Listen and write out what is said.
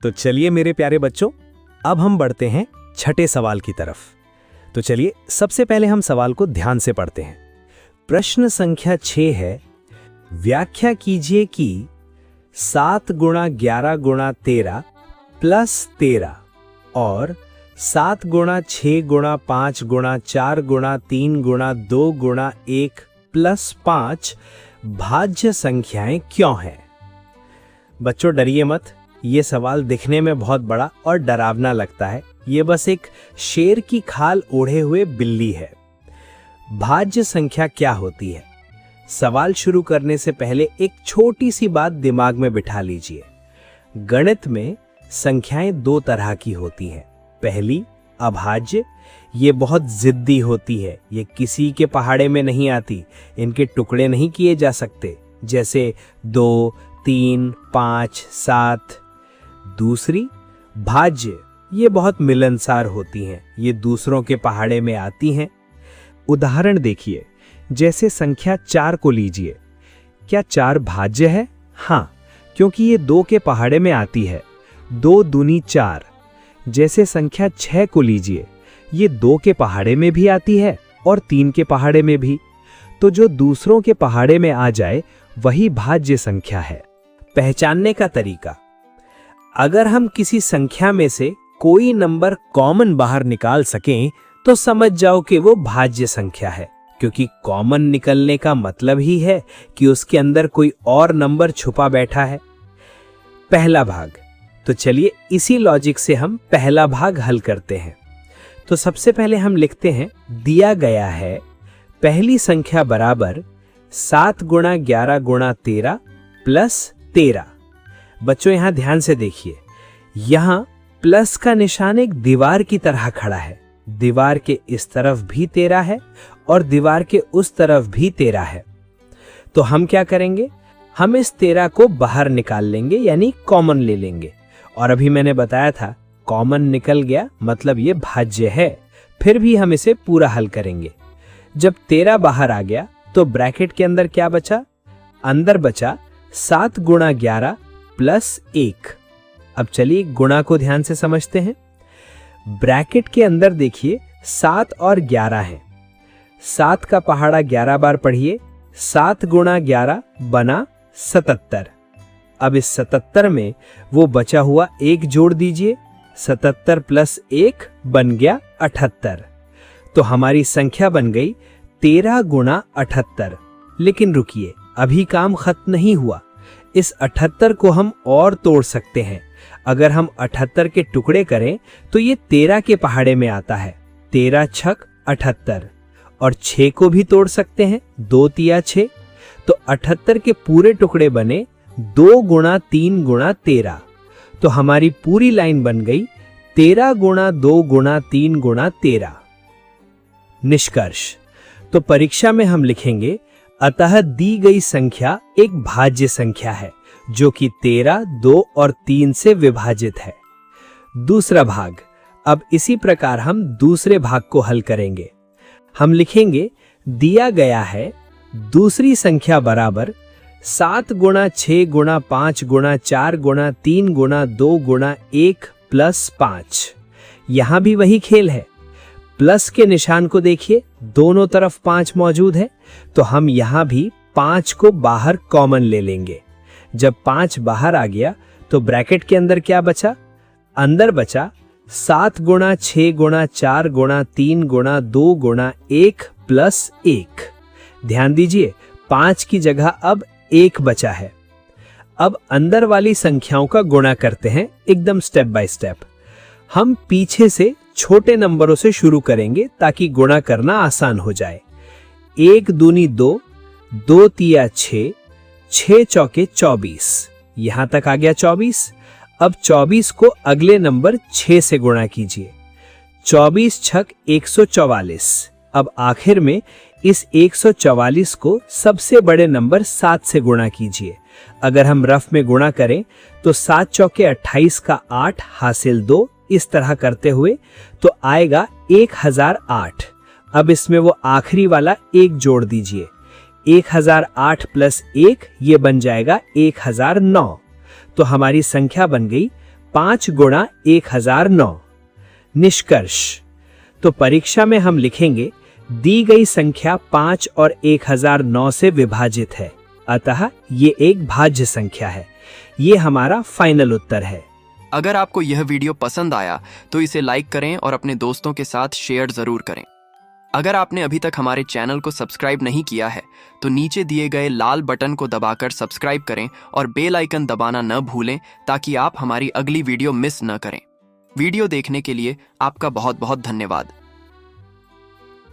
तो चलिए मेरे प्यारे बच्चों, अब हम बढ़ते हैं छठे सवाल की तरफ। तो चलिए सबसे पहले हम सवाल को ध्यान से पढ़ते हैं। प्रश्न संख्या 6 है, व्याख्या कीजिए कि 7 गुणा 11 गुणा 13 प्लस 13 और 7 गुणा 6 गुणा 5 गुणा 4 गुणा 3 गुणा 2 गुणा 1 प्लस 5 भाज्य संख्याएं क्यों हैं? बच्चों डरिए मत, ये सवाल दिखने में बहुत बड़ा और डरावना लगता है। ये बस एक शेर की खाल ओढ़े हुए बिल्ली है। भाज्य संख्या क्या होती है? सवाल शुरू करने से पहले एक छोटी सी बात दिमाग में बिठा लीजिए। गणित में संख्याएं दो तरह की होती हैं। पहली अभाज्य, ये बहुत जिद्दी होती है, ये किसी के पहाड़े में नहीं आती, इनके टुकड़े नहीं किए जा सकते, जैसे 2, 3, 5, 7। दूसरी भाज्य, ये बहुत मिलनसार होती हैं, ये दूसरों के पहाड़े में आती हैं। उदाहरण देखिए, जैसे संख्या 4 को लीजिए। क्या 4 भाज्य है? हाँ, क्योंकि ये 2 के पहाड़े में आती है। 2 दूनी 4। जैसे संख्या 6 को लीजिए, ये 2 के पहाड़े में भी आती है और 3 के पहाड़े में भी। तो जो दूसरों के पहाड़े में आ जाए वही भाज्य संख्या है। पहचानने का तरीका, अगर हम किसी संख्या में से कोई नंबर कॉमन बाहर निकाल सकें तो समझ जाओ कि वो भाज्य संख्या है, क्योंकि कॉमन निकलने का मतलब ही है कि उसके अंदर कोई और नंबर छुपा बैठा है। पहला भाग, तो चलिए इसी लॉजिक से हम पहला भाग हल करते हैं। तो सबसे पहले हम लिखते हैं, दिया गया है पहली संख्या बराबर 7 गुणा 11 गुणा 13 प्लस 13। बच्चों यहां ध्यान से देखिए, यहां प्लस का निशान एक दीवार की तरह खड़ा है। दीवार के इस तरफ भी 13 है और दीवार के उस तरफ भी 13 है। तो हम क्या करेंगे, हम इस 13 को बाहर निकाल लेंगे, यानी कॉमन ले लेंगे। और अभी मैंने बताया था कॉमन निकल गया मतलब ये भाज्य है। फिर भी हम इसे पूरा हल करेंगे। जब 13 बाहर आ गया तो ब्रैकेट के अंदर क्या बचा? अंदर बचा 7 गुणा 11 प्लस 1। अब चलिए गुणा को ध्यान से समझते हैं। ब्रैकेट के अंदर देखिए 7 और 11 है। 7 का पहाड़ा 11 बार पढ़िए। 7 गुणा 11 बना 77। अब इस 77 में वो बचा हुआ 1 जोड़ दीजिए। 77 प्लस 1 बन गया 78। तो हमारी संख्या बन गई 13 गुणा 78। लेकिन रुकिए, अभी काम खत्म नहीं हुआ। इस 78 को हम और तोड़ सकते हैं। अगर हम 78 के टुकड़े करें तो ये 13 के पहाड़े में आता है। 13 छक 78। और 6 को भी तोड़ सकते हैं, 2 तिया 6। तो 78 के पूरे टुकड़े बने 2 गुणा 3 गुणा 13। तो हमारी पूरी लाइन बन गई 13 गुणा 2 गुणा 3 गुणा 13। निष्कर्ष, तो परीक्षा में हम लिखेंगे, अतः दी गई संख्या एक भाज्य संख्या है जो कि 13, 2 और 3 से विभाजित है। दूसरा भाग, अब इसी प्रकार हम दूसरे भाग को हल करेंगे। हम लिखेंगे, दिया गया है दूसरी संख्या बराबर 7 गुणा 6 गुणा 5 गुणा 4 गुणा 3 गुणा 2 गुणा 1 प्लस 5। यहां भी वही खेल है। प्लस के निशान को देखिए, दोनों तरफ 5 मौजूद है, तो हम यहां भी 5 को बाहर कॉमन ले लेंगे। जब 5 बाहर आ गया तो ब्रैकेट के अंदर क्या बचा? अंदर बचा 7 गुणा 6 गुणा 4 गुणा 3 गुणा 2 गुणा 1 प्लस 1। ध्यान दीजिए, 5 की जगह अब 1 बचा है। अब अंदर वाली संख्याओं का गुणा करते हैं एकदम स्टेप बाय स्टेप। हम पीछे से छोटे नंबरों से शुरू करेंगे ताकि गुणा करना आसान हो जाए। 1 दूनी 2, 2 तिया 6, 6 चौके 24। यहां तक आ गया 24। अब 24 को अगले नंबर 6 से गुणा कीजिए। 24 छक 144। अब आखिर में इस 144 को सबसे बड़े नंबर 7 से गुणा कीजिए। अगर हम रफ में गुणा करें तो 7 चौके 28 का 8 हासिल 2, इस तरह करते हुए तो आएगा 1008। अब इसमें वो आखिरी वाला 1 जोड़ दीजिए। 1008 प्लस 1 ये बन जाएगा 1009। तो हमारी संख्या बन गई 5 गुणा 1009। निष्कर्ष। तो परीक्षा में हम लिखेंगे दी गई संख्या 5 और 1009 से विभाजित है, अतः ये एक भाज्य संख्या है। ये हमारा फाइनल उत्तर है। अगर आपको यह वीडियो पसंद आया तो इसे लाइक करें और अपने दोस्तों के साथ शेयर जरूर करें। अगर आपने अभी तक हमारे चैनल को सब्सक्राइब नहीं किया है तो नीचे दिए गए लाल बटन को दबाकर सब्सक्राइब करें और बेल आइकन दबाना न भूलें ताकि आप हमारी अगली वीडियो मिस न करें। वीडियो देखने के लिए आपका बहुत बहुत धन्यवाद।